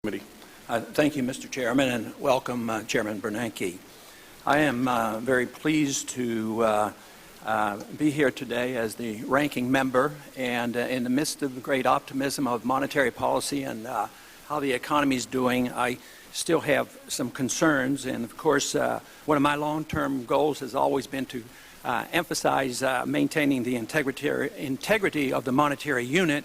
Committee. Thank you, Mr. Chairman, and welcome, Chairman Bernanke. I am very pleased to be here today as the ranking member, and in the midst of the great optimism of monetary policy and how the economy is doing, I still have some concerns. And of course, one of my long-term goals has always been to emphasize maintaining the integrity of the monetary unit,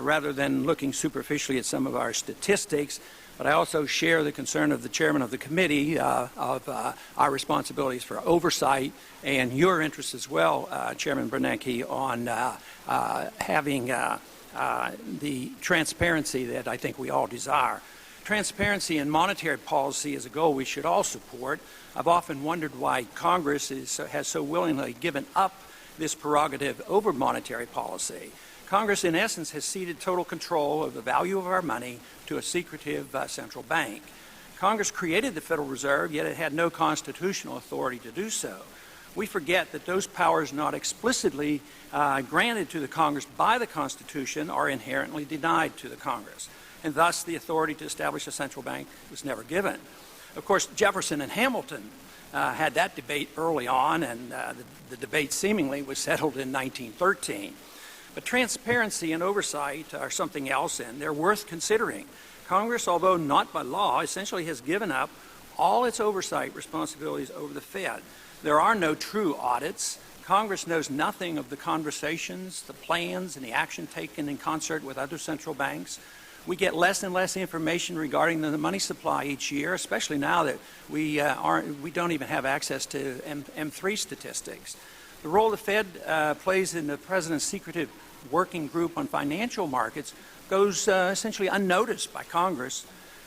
rather than looking superficially at some of our statistics. But I also share the concern of the chairman of the committee of our responsibilities for oversight and your interest as well, Chairman Bernanke, on having the transparency that I think we all desire. Transparency in monetary policy is a goal we should all support. I've often wondered why Congress has so willingly given up this prerogative over monetary policy. Congress, in essence, has ceded total control of the value of our money to a secretive central bank. Congress created the Federal Reserve, yet it had no constitutional authority to do so. We forget that those powers not explicitly granted to the Congress by the Constitution are inherently denied to the Congress, and thus the authority to establish a central bank was never given. Of course, Jefferson and Hamilton had that debate early on, and the debate seemingly was settled in 1913. But transparency and oversight are something else, and they're worth considering. Congress, although not by law, essentially has given up all its oversight responsibilities over the Fed. There are no true audits. Congress knows nothing of the conversations, the plans, and the action taken in concert with other central banks. We get less and less information regarding the money supply each year, especially now that we don't even have access to M3 statistics. The role the Fed plays in the President's secretive working group on financial markets goes essentially unnoticed by Congress.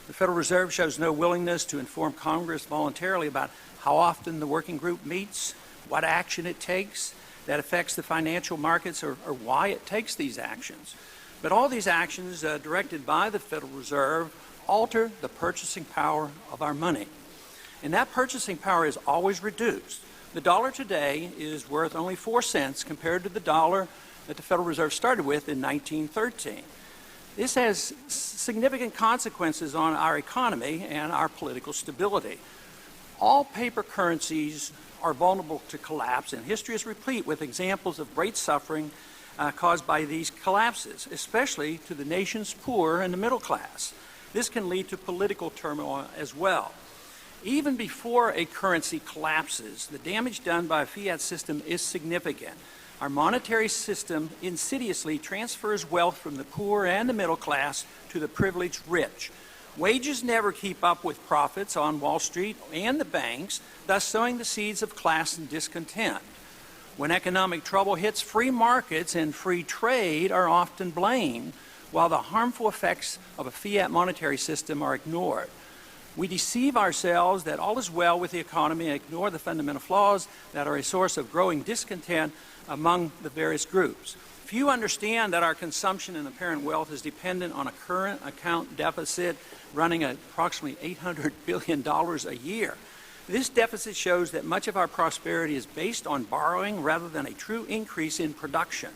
The Federal Reserve shows no willingness to inform Congress voluntarily about how often the working group meets, what action it takes that affects the financial markets, or why it takes these actions. But all these actions directed by the Federal Reserve alter the purchasing power of our money. And that purchasing power is always reduced. The dollar today is worth only 4 cents compared to the dollar that the Federal Reserve started with in 1913. This has significant consequences on our economy and our political stability. All paper currencies are vulnerable to collapse, and history is replete with examples of great suffering caused by these collapses, especially to the nation's poor and the middle class. This can lead to political turmoil as well. Even before a currency collapses, the damage done by a fiat system is significant. Our monetary system insidiously transfers wealth from the poor and the middle class to the privileged rich. Wages never keep up with profits on Wall Street and the banks, thus sowing the seeds of class and discontent. When economic trouble hits, free markets and free trade are often blamed, while the harmful effects of a fiat monetary system are ignored. We deceive ourselves that all is well with the economy and ignore the fundamental flaws that are a source of growing discontent among the various groups. Few understand that our consumption and apparent wealth is dependent on a current account deficit running at approximately $800 billion a year. This deficit shows that much of our prosperity is based on borrowing rather than a true increase in production.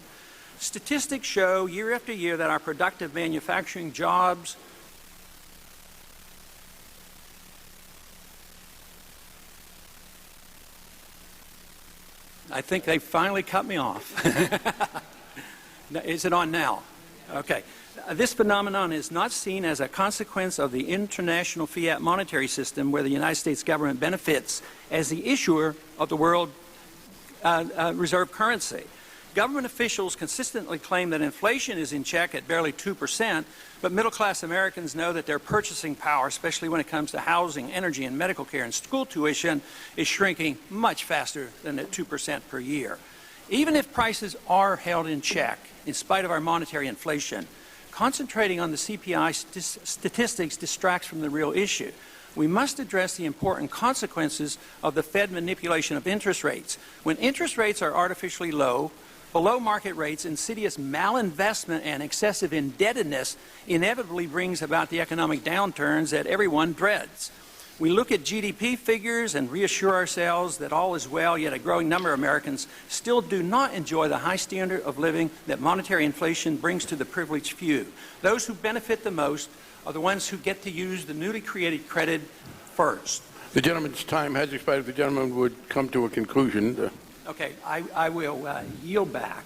Statistics show year after year that our productive manufacturing jobs I think they finally cut me off. Is it on now? Okay. This phenomenon is not seen as a consequence of the international fiat monetary system where the United States government benefits as the issuer of the world reserve currency. Government officials consistently claim that inflation is in check at barely 2%, but middle-class Americans know that their purchasing power, especially when it comes to housing, energy, and medical care and school tuition, is shrinking much faster than at 2% per year. Even if prices are held in check, in spite of our monetary inflation, concentrating on the CPI statistics distracts from the real issue. We must address the important consequences of the Fed manipulation of interest rates. When interest rates are artificially low, below market rates, insidious malinvestment and excessive indebtedness inevitably brings about the economic downturns that everyone dreads. We look at GDP figures and reassure ourselves that all is well, yet a growing number of Americans still do not enjoy the high standard of living that monetary inflation brings to the privileged few. Those who benefit the most are the ones who get to use the newly created credit first. The gentleman's time has expired. If the gentleman would come to a conclusion. Okay, I will yield back.